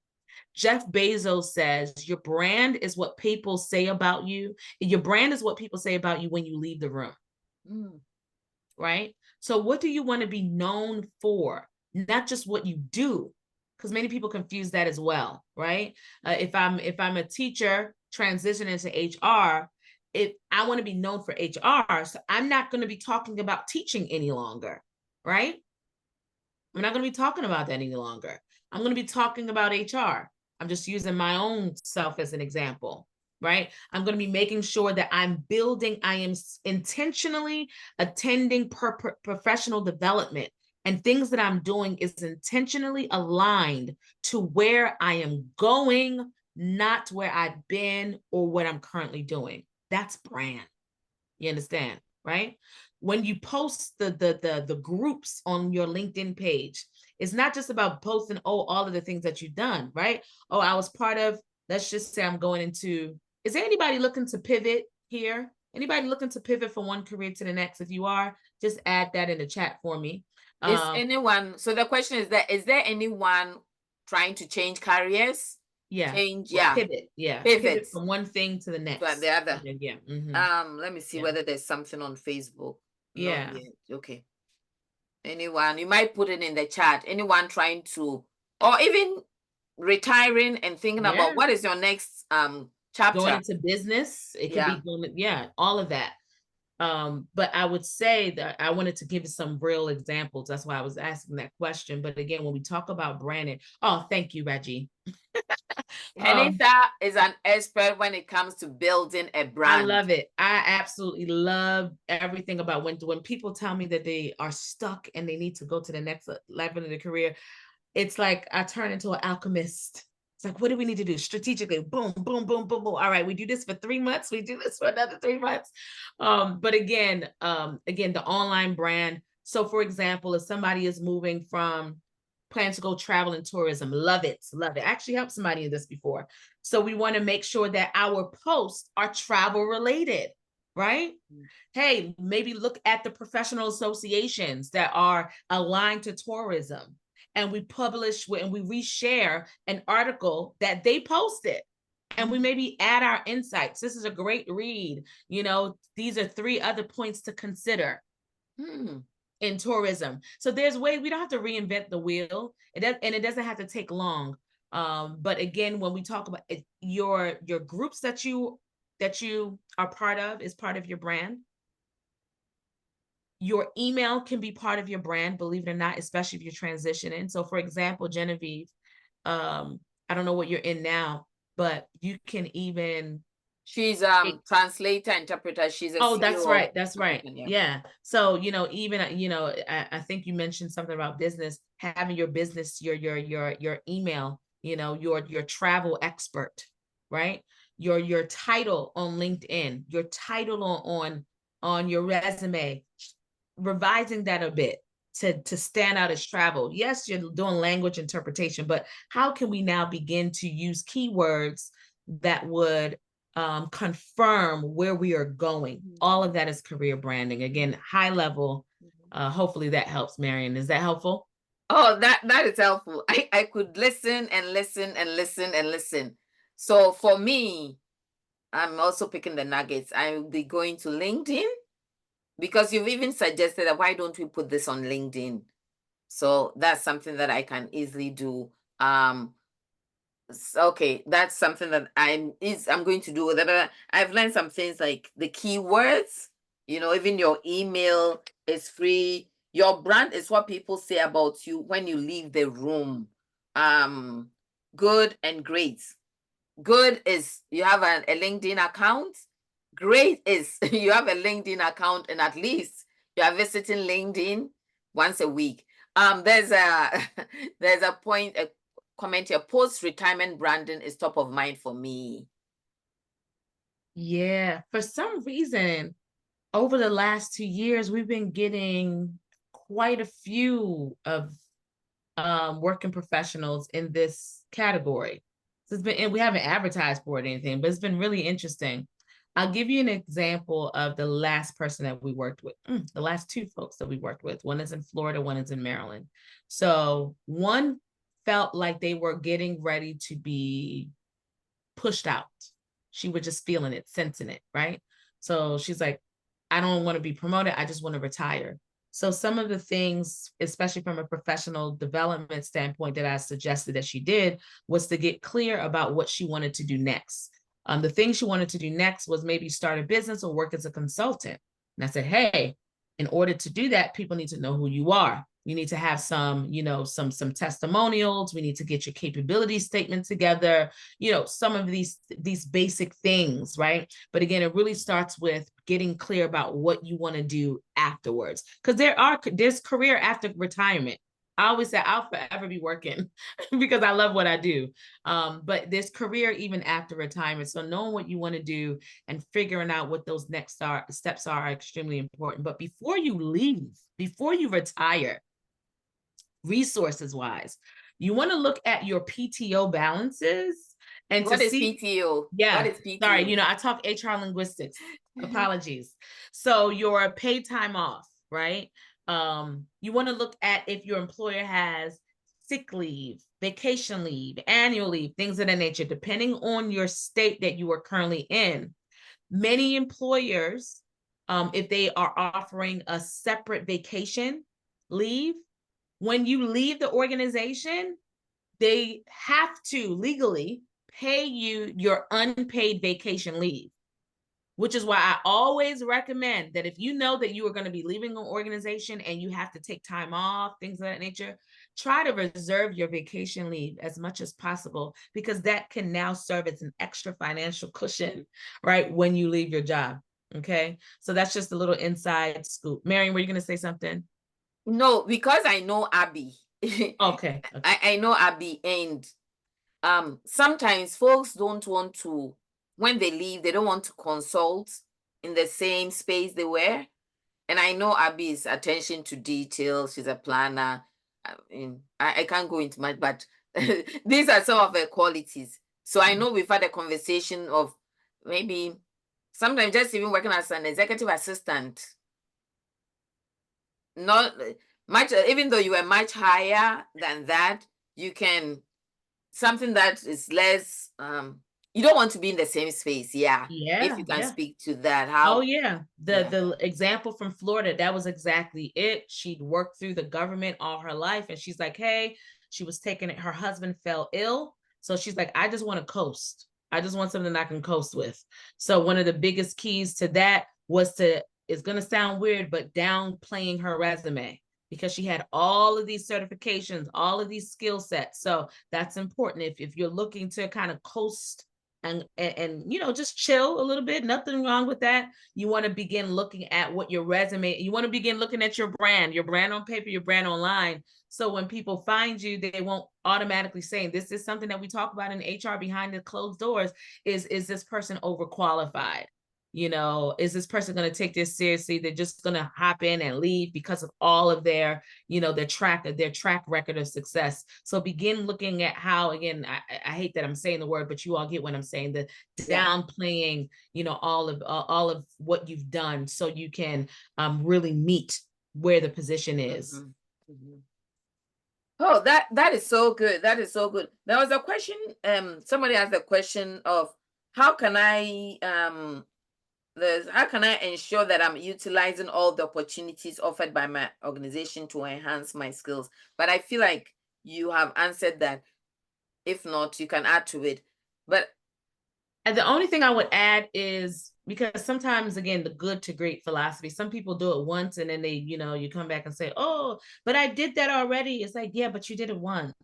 Jeff Bezos says your brand is what people say about you. Your brand is what people say about you when you leave the room. Mm. Right? So what do you want to be known for? Not just what you do, because many people confuse that as well, right? If I'm a teacher transitioning to HR, if I want to be known for HR, so I'm not going to be talking about teaching any longer, right? I'm not going to be talking about that any longer. I'm going to be talking about HR. I'm just using my own self as an example, right? I'm going to be making sure that I'm building, I am intentionally attending professional development, and things that I'm doing is intentionally aligned to where I am going, not where I've been or what I'm currently doing. That's brand. You understand, right? When you post the groups on your LinkedIn page, it's not just about posting, all of the things that you've done, right? Oh, I was part of, let's just say I'm going into, is there anybody looking to pivot here? Anybody looking to pivot from one career to the next? If you are, just add that in the chat for me. Is anyone, so the question is that, is there anyone trying to change careers? Yeah. Change, Or yeah. pivot. Yeah. Pivot From one thing to the to next. the other. Yeah. Let me see Yeah. whether there's something on Facebook. Not Yeah. yet. Okay. Anyone, you might put it in the chat. Anyone trying to, or even retiring and thinking Yeah. about what is your next Going chapter. into business, it could Yeah. be going, yeah, all of that. But I would say that I wanted to give you some real examples. That's why I was asking that question. But again, when we talk about branding, oh, thank you, Reggie. Henita is an expert when it comes to building a brand. I love it. I absolutely love everything about when people tell me that they are stuck and they need to go to the next level in their career. It's like I turn into an alchemist. It's like, what do we need to do strategically? Boom, boom, boom, boom, boom. All right, we do this for 3 months. We do this for another 3 months. But again, the online brand. So, for example, if somebody is moving from plan to go travel and tourism, love it, love it. I actually helped somebody in this before. So we want to make sure that our posts are travel related, right? Mm-hmm. Hey, maybe look at the professional associations that are aligned to tourism, and we publish and we reshare an article that they posted, and we maybe add our insights. This is a great read. These are 3 other points to consider in tourism. So there's ways, we don't have to reinvent the wheel. It doesn't have to take long. But again, when we talk about it, your groups that you are part of is part of your brand. Your email can be part of your brand, believe it or not, especially if you're transitioning. So for example, Genevieve, I don't know what you're in now, but you can even, she's translator, interpreter. She's a CEO. That's right. That's right. Yeah. So, even, I think you mentioned something about business, having your business, your email, your travel expert, right? Your title on LinkedIn, your title on your resume, revising that a bit to stand out as travel. Yes, you're doing language interpretation, but how can we now begin to use keywords that would confirm where we are going? All of that is career branding. Again, high level. Hopefully that helps, Marion. Is that helpful? Oh, that is helpful. I could listen and listen and listen and listen. So for me, I'm also picking the nuggets. I will be going to LinkedIn, because you've even suggested that why don't we put this on LinkedIn? So that's something that I can easily do. Okay, that's something that I'm going to do. That I've learned some things like the keywords. Even your email is free. Your brand is what people say about you when you leave the room. Good and great. Good is you have a LinkedIn account. Great is you have a LinkedIn account, and at least you are visiting LinkedIn once a week. There's a point, a comment here. Post-retirement branding is top of mind for me. Yeah, for some reason, over the last 2 years, we've been getting quite a few of working professionals in this category. So it's been, and we haven't advertised for it or anything, but it's been really interesting. I'll give you an example of the last person that we worked with, the last two folks that we worked with. One is in Florida, one is in Maryland. So one felt like they were getting ready to be pushed out. She was just feeling it, sensing it, right? So she's like, I don't want to be promoted. I just want to retire. So some of the things, especially from a professional development standpoint, that I suggested that she did was to get clear about what she wanted to do next. The thing she wanted to do next was maybe start a business or work as a consultant. And I said, hey, in order to do that, people need to know who you are. You need to have some, some testimonials. We need to get your capability statement together, some of these basic things, right? But again, it really starts with getting clear about what you want to do afterwards. Because there's career after retirement. I always say I'll forever be working because I love what I do. But there's career even after retirement. So knowing what you want to do and figuring out what those next steps are extremely important. But before you leave, before you retire, resources wise, you want to look at your PTO balances and What to is see. PTO? Yeah. What is PTO? Sorry, I talk HR linguistics. Apologies. So your paid time off, right? You want to look at if your employer has sick leave, vacation leave, annual leave, things of that nature, depending on your state that you are currently in. Many employers, if they are offering a separate vacation leave, when you leave the organization, they have to legally pay you your unpaid vacation leave, which is why I always recommend that if you know that you are going to be leaving an organization and you have to take time off, things of that nature, try to reserve your vacation leave as much as possible, because that can now serve as an extra financial cushion, right, when you leave your job. Okay, so that's just a little inside scoop. Marion, were you going to say something? No, because I know Abby. Okay. I know Abby, and sometimes folks don't want to, when they leave, they don't want to consult in the same space they were. And I know Abby's attention to detail. She's a planner. I can't go into much, but these are some of her qualities. So I know we've had a conversation of maybe sometimes just even working as an executive assistant. Not much, even though you were much higher than that, you can, something that is less, you don't want to be in the same space. Yeah. If you can speak to that, how? Oh yeah. The example from Florida, that was exactly it. She'd worked through the government all her life, and she's like, hey, she was taking it, her husband fell ill. So she's like, I just want to coast. I just want something I can coast with. So one of the biggest keys to that was it's going to sound weird, but downplaying her resume, because she had all of these certifications, all of these skill sets. So that's important. If you're looking to kind of coast and just chill a little bit, nothing wrong with that. You want to begin looking at what your resume, you want to begin looking at your brand on paper, your brand online. So when people find you, they won't automatically say, this is something that we talk about in HR behind the closed doors, is this person overqualified? Is this person going to take this seriously? They're just going to hop in and leave because of all of their, their track record of success. So begin looking at how, again, I hate that I'm saying the word, but you all get what I'm saying, the downplaying, all of what you've done, so you can really meet where the position is. Mm-hmm. Mm-hmm. Oh, that is so good. That is so good. There was a question, somebody asked the question of how can I ensure that I'm utilizing all the opportunities offered by my organization to enhance my skills? But I feel like you have answered that. If not, you can add to it. But and the only thing I would add is, because sometimes, again, the good to great philosophy, some people do it once and then they, you come back and say, oh, but I did that already. It's like, yeah, but you did it once.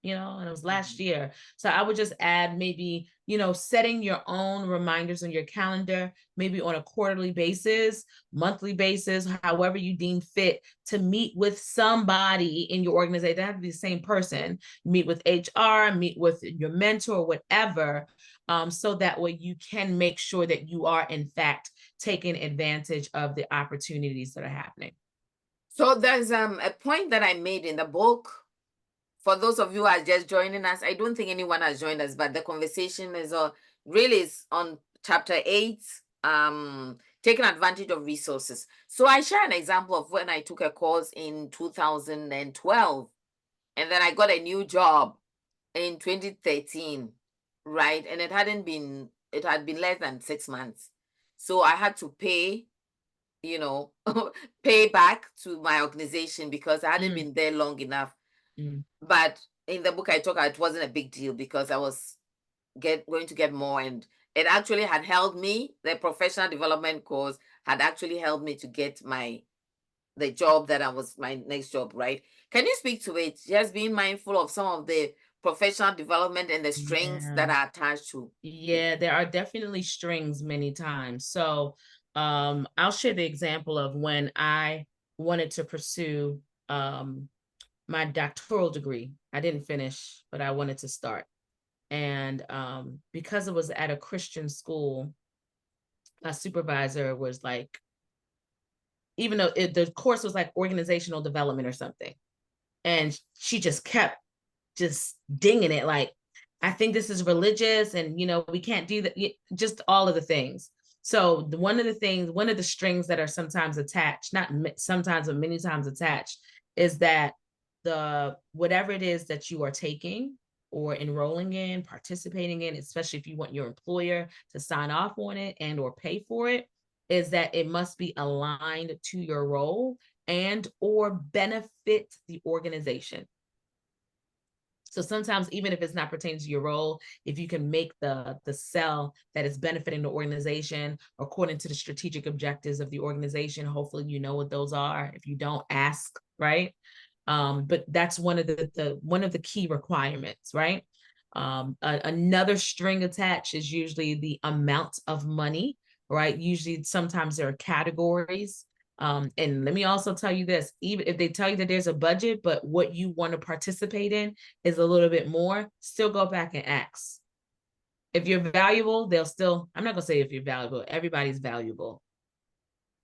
And it was last year. So I would just add maybe, setting your own reminders on your calendar, maybe on a quarterly basis, monthly basis, however you deem fit, to meet with somebody in your organization. They have to be the same person. Meet with HR, meet with your mentor, whatever, so that way you can make sure that you are, in fact, taking advantage of the opportunities that are happening. So there's a point that I made in the book for those of you who are just joining us, I don't think anyone has joined us, but the conversation is really is on chapter 8, taking advantage of resources. So I share an example of when I took a course in 2012, and then I got a new job in 2013, right? And it had been less than 6 months. So I had to pay, pay back to my organization because I hadn't been there long enough. But in the book I talk about, it wasn't a big deal because I was going to get more, and it actually had helped me. The professional development course had actually helped me to get the job that was my next job, right? Can you speak to it? Just being mindful of some of the professional development and the strings that are attached to. Yeah, there are definitely strings many times. So I'll share the example of when I wanted to pursue my doctoral degree. I didn't finish, but I wanted to start. And because it was at a Christian school, my supervisor was like, even though the course was like organizational development or something, and she just kept just dinging it like, I think this is religious, and we can't do that, just all of the things. So one of the strings that are sometimes attached, not sometimes, but many times attached, is that whatever it is that you are taking or enrolling in, participating in, especially if you want your employer to sign off on it and or pay for it, is that it must be aligned to your role and or benefit the organization. So sometimes, even if it's not pertaining to your role, if you can make the sell that is benefiting the organization according to the strategic objectives of the organization, hopefully you know what those are. If you don't, ask, right? But that's one of the key requirements, right? Another string attached is usually the amount of money, right? Usually, sometimes there are categories. And let me also tell you this, even if they tell you that there's a budget, but what you want to participate in is a little bit more, still go back and ask. If you're valuable, they'll still, I'm not going to say if you're valuable, everybody's valuable.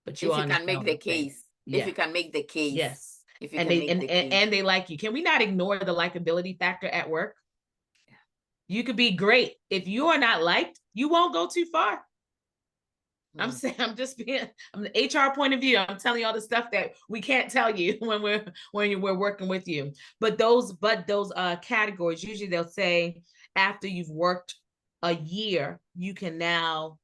But if you can make the case, if you can make the case. Yes. If you can make the case. And they like you. Can we not ignore the likability factor at work? Yeah. You could be great. If you are not liked, you won't go too far. I'm saying, I'm the HR point of view. I'm telling you all the stuff that we can't tell you when we're working with you. But those categories, usually they'll say after you've worked a year, you can now,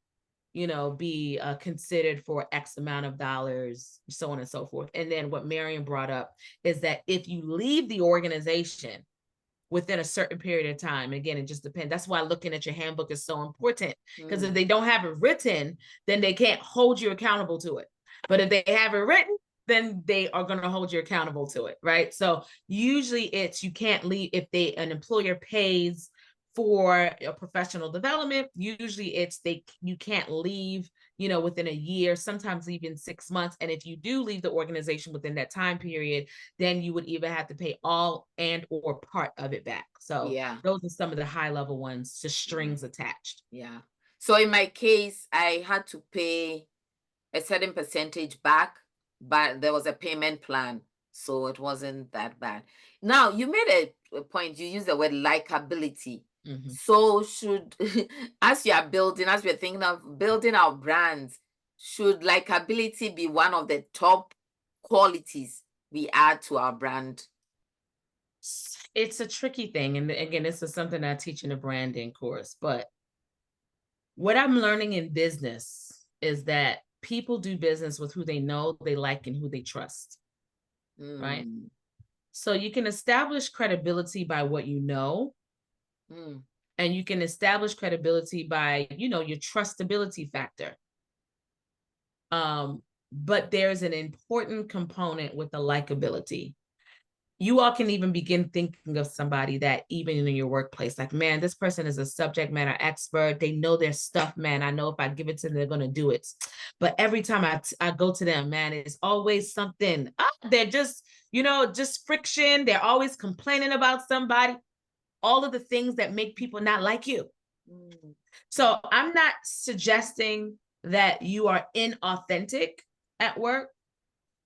be considered for X amount of dollars, so on and so forth. And then what Marion brought up is that if you leave the organization within a certain period of time, again, it just depends. That's why looking at your handbook is so important, because if they don't have it written, then they can't hold you accountable to it. But if they have it written, then they are going to hold you accountable to it, right? So usually it's, you can't leave if an employer pays for a professional development. Usually it's you can't leave, within a year, sometimes even 6 months. And if you do leave the organization within that time period, then you would either have to pay all and or part of it back. So yeah, those are some of the high level ones, just strings attached. Yeah. So in my case, I had to pay a certain percentage back, but there was a payment plan, so it wasn't that bad. Now, you made a point, you used the word likability. So as we're thinking of building our brands, should likability be one of the top qualities we add to our brand? It's a tricky thing. And again, this is something I teach in a branding course, but what I'm learning in business is that people do business with who they know, they like, and who they trust, right? So you can establish credibility by what you know, and you can establish credibility by, your trustability factor. But there's an important component with the likability. You all can even begin thinking of somebody that even in your workplace, like, man, this person is a subject matter expert. They know their stuff, man. I know if I give it to them, they're going to do it. But every time I go to them, man, it's always something. They're just, just friction. They're always complaining about somebody. All of the things that make people not like you. So I'm not suggesting that you are inauthentic at work.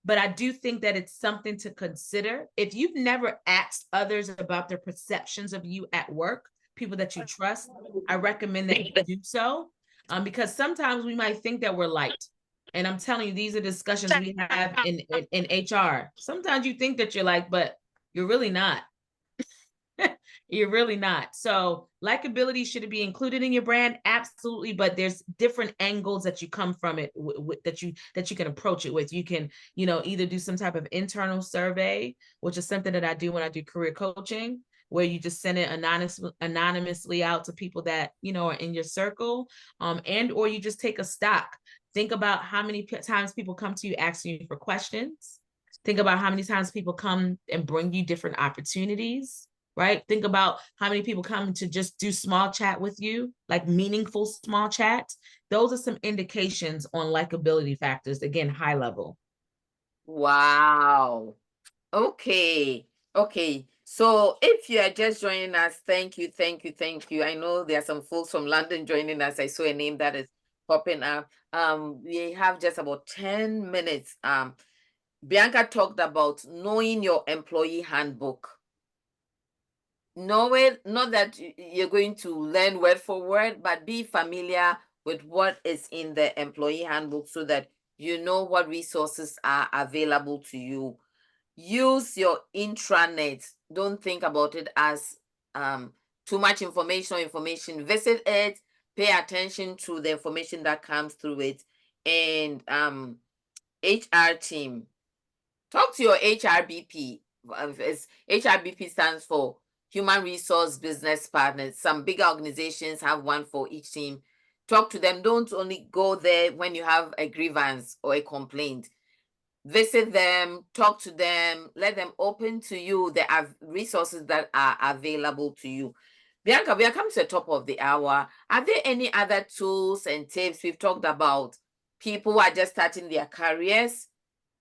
But I do think that it's something to consider. If you've never asked others about their perceptions of you at work, people that you trust, I recommend that you do so, because sometimes we might think that we're light. And I'm telling you, these are discussions we have in HR. Sometimes you think that you're like, but you're really not. You're really not. So likability, should it be included in your brand? Absolutely. But there's different angles that you come from it that you can approach it with. You can, either do some type of internal survey, which is something that I do when I do career coaching, where you just send it anonymously out to people that, are in your circle, or you just take a stock. Think about how many times people come to you asking you for questions. Think about how many times people come and bring you different opportunities, right? Think about how many people come to just do small chat with you, like meaningful small chat. Those are some indications on likability factors, again, high level. Wow. Okay. Okay. So if you are just joining us, thank you, thank you, thank you. I know there are some folks from London joining us. I saw a name that is popping up. We have just about 10 minutes. Bianca talked about knowing your employee handbook. Know it, not that you're going to learn word for word, but be familiar with what is in the employee handbook so that you know what resources are available to you. Use your intranet. Don't think about it as too much information. Visit it, pay attention to the information that comes through it. And HR team, talk to your HRBP. HRBP stands for Human Resource Business Partners. Some bigger organizations have one for each team. Talk to them. Don't only go there when you have a grievance or a complaint. Visit them, talk to them, let them open to you the resources that are available to you. Bianca, we are coming to the top of the hour. Are there any other tools and tips? We've talked about people who are just starting their careers,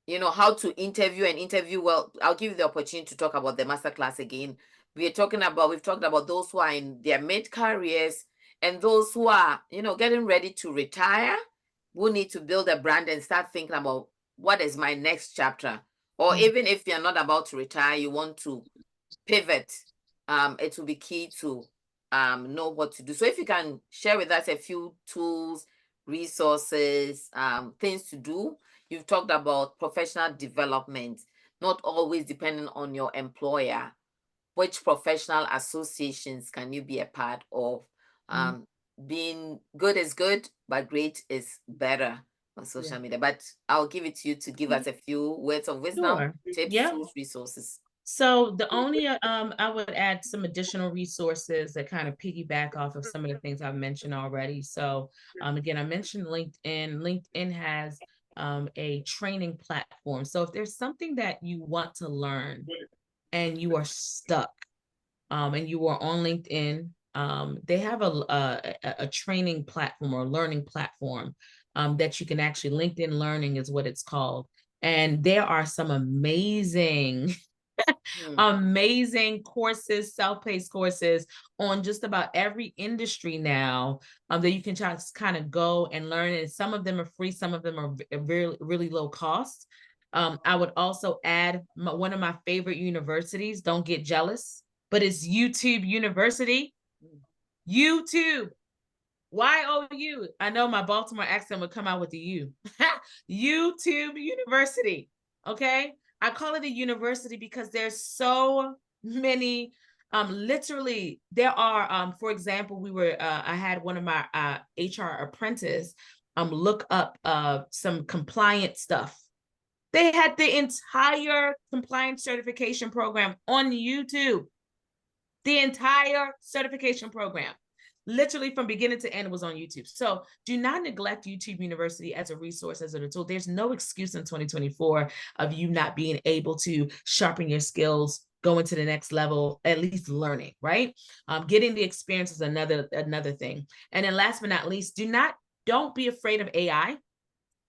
how to interview well. I'll give you the opportunity to talk about the masterclass again. We've talked about those who are in their mid-careers and those who are, getting ready to retire, who need to build a brand and start thinking about what is my next chapter. Or even if you're not about to retire, you want to pivot, it will be key to know what to do. So if you can share with us a few tools, resources, things to do. You've talked about professional development, not always depending on your employer. Which professional associations can you be a part of? Being good is good, but great is better on social media. But I'll give it to you to give us a few words of wisdom, tips, tools, resources. So the only, I would add some additional resources that kind of piggyback off of some of the things I've mentioned already. So again, I mentioned LinkedIn. LinkedIn has a training platform. So if there's something that you want to learn and you are stuck and you are on LinkedIn, they have a training platform or learning platform that you can actually, LinkedIn Learning is what it's called. And there are some amazing amazing courses, self-paced courses on just about every industry now that you can just kind of go and learn. And some of them are free, some of them are really, really low cost. I would also add one of my favorite universities, don't get jealous, but it's YouTube University. YouTube. YOU. I know my Baltimore accent would come out with the U. YouTube University. Okay. I call it a university because there's so many, literally there are, for example, I had one of my HR apprentice look up some compliance stuff. They had the entire compliance certification program on YouTube. The entire certification program, literally from beginning to end, was on YouTube. So do not neglect YouTube University as a resource, as a tool. There's no excuse in 2024 of you not being able to sharpen your skills, going to the next level, at least learning, right? Getting the experience is another thing. And then last but not least, don't be afraid of AI.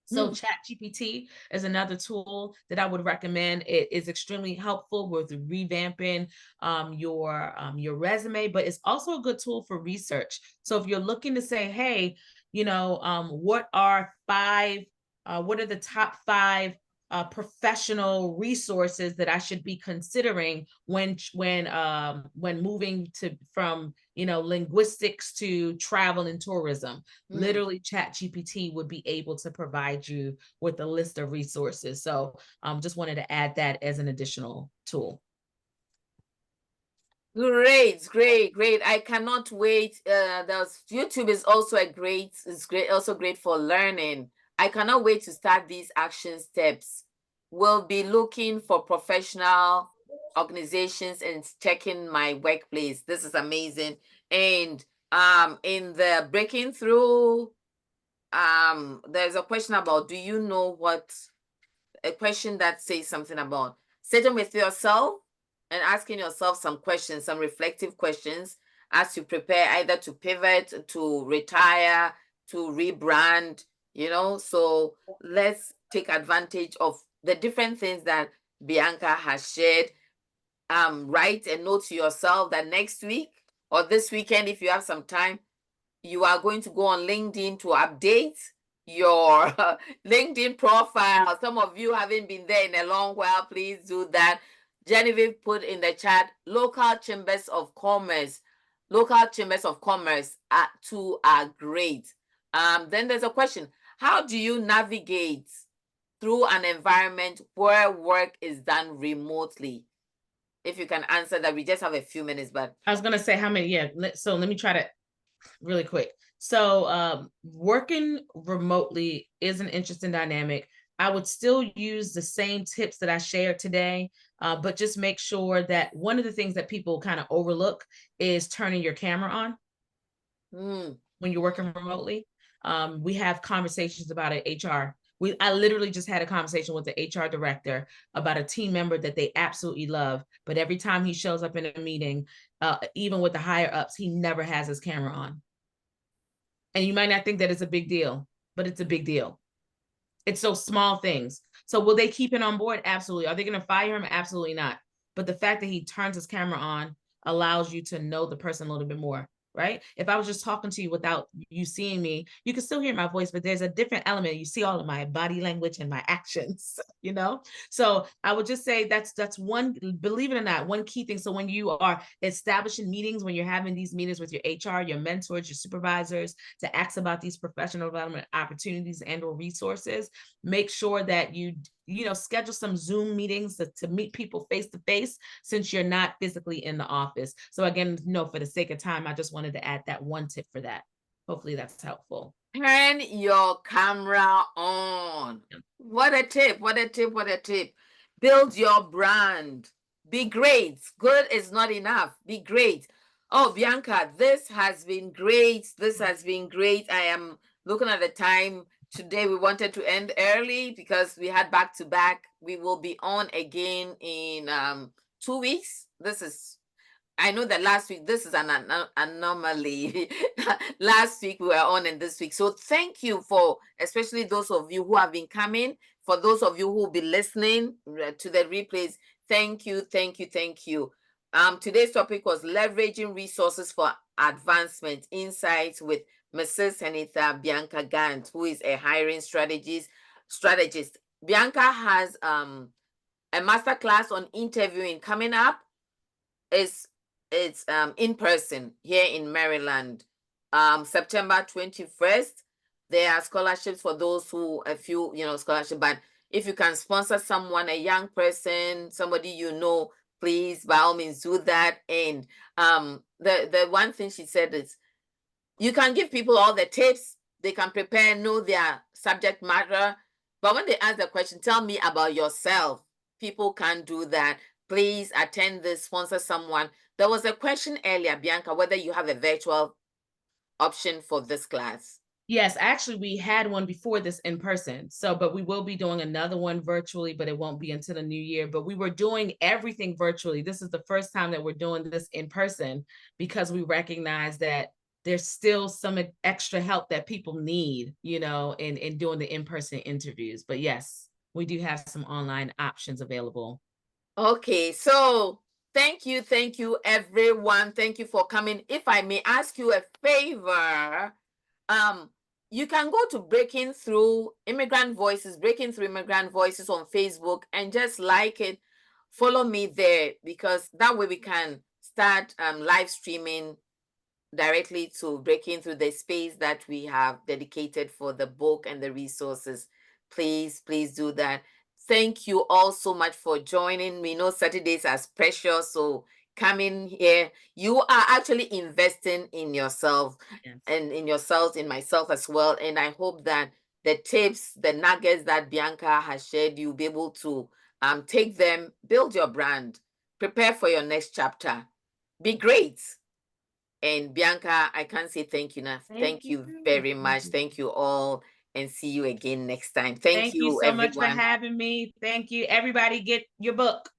So ChatGPT is another tool that I would recommend. It is extremely helpful with revamping your resume, but it's also a good tool for research. So if you're looking to say, hey, what are the top 5 professional resources that I should be considering when moving from linguistics to travel and tourism. Literally, ChatGPT would be able to provide you with a list of resources. So just wanted to add that as an additional tool. Great, great, great. I cannot wait. YouTube is also also great for learning. I cannot wait to start these action steps. We'll be looking for professional organizations and checking my workplace. This is amazing. And in the breaking through, there's a question about, do you know a question that says something about sitting with yourself and asking yourself some questions, some reflective questions as you prepare either to pivot, to retire, to rebrand, So let's take advantage of the different things that Bianca has shared. Write a note to yourself that next week or this weekend, if you have some time, you are going to go on LinkedIn to update your LinkedIn profile. Some of you haven't been there in a long while. Please do that. Genevieve put in the chat, local chambers of commerce. Local chambers of commerce too are great. Then there's a question. How do you navigate through an environment where work is done remotely? If you can answer that, we just have a few minutes, but I was going to say how many. Yeah. So let me try to really quick. So working remotely is an interesting dynamic. I would still use the same tips that I shared today, but just make sure that one of the things that people kind of overlook is turning your camera on when you're working remotely. We have conversations about it, HR. I literally just had a conversation with the HR director about a team member that they absolutely love, but every time he shows up in a meeting, even with the higher ups, he never has his camera on. And you might not think that it's a big deal, but it's a big deal. It's those small things. So will they keep it on board? Absolutely. Are they going to fire him? Absolutely not. But the fact that he turns his camera on allows you to know the person a little bit more. Right? If I was just talking to you without you seeing me, you can still hear my voice, but there's a different element. You see all of my body language and my actions, So I would just say that's one, believe it or not, one key thing. So when you are establishing meetings, when you're having these meetings with your HR, your mentors, your supervisors to ask about these professional development opportunities and or resources, make sure that you schedule some Zoom meetings to meet people face to face, since you're not physically in the office. So again, for the sake of time, I just wanted to add that one tip for that. Hopefully that's helpful. Turn your camera on. What a tip, what a tip, what a tip. Build your brand. Be great. Good is not enough. Be great. Oh, Bianca, this has been great. This has been great. I am looking at the time. Today we wanted to end early because we had back to back. We will be on again in 2 weeks. I know that last week, this is an anomaly. Last week we were on and this week. So thank you for, especially those of you who have been coming, for those of you who will be listening to the replays. Thank you, thank you, thank you. Today's topic was leveraging resources for advancement, insights with Mrs. Henitha Bianca Gant, who is a hiring strategist. Bianca has a masterclass on interviewing coming up. It's in person here in Maryland, September 21st. There are scholarships for those who a few scholarship, but if you can sponsor someone, a young person, somebody please by all means do that. And the one thing she said is, you can give people all the tips, they can prepare, know their subject matter, but when they ask the question, tell me about yourself, people can't do that. Please attend this, sponsor someone. There was a question earlier, Bianca, whether you have a virtual option for this class. Yes, actually, we had one before this in person. But we will be doing another one virtually, but it won't be until the new year. But we were doing everything virtually. This is the first time that we're doing this in person because we recognize that there's still some extra help that people need, in doing the in-person interviews. But yes, we do have some online options available. Okay, so thank you, everyone. Thank you for coming. If I may ask you a favor, you can go to Breaking Through Immigrant Voices, Breaking Through Immigrant Voices on Facebook and just like it. Follow me there, because that way we can start live streaming directly to Breaking Through, the space that we have dedicated for the book and the resources. Please do that. Thank you all so much for joining. We know Saturdays are precious, so coming here, you are actually investing in yourself. Yes. And in yourselves, in myself as well. And I hope that the tips, the nuggets that Bianca has shared, you'll be able to take them, build your brand, prepare for your next chapter. Be great. And Bianca, I can't say thank you enough. Thank you very much. Thank you all, and see you again next time. Thank you so much everyone. for having me. Thank you. Everybody get your book.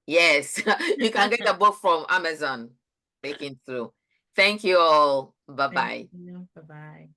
Yes, you can get the book from Amazon. Breaking Through. Thank you all. Bye-bye. Bye-bye.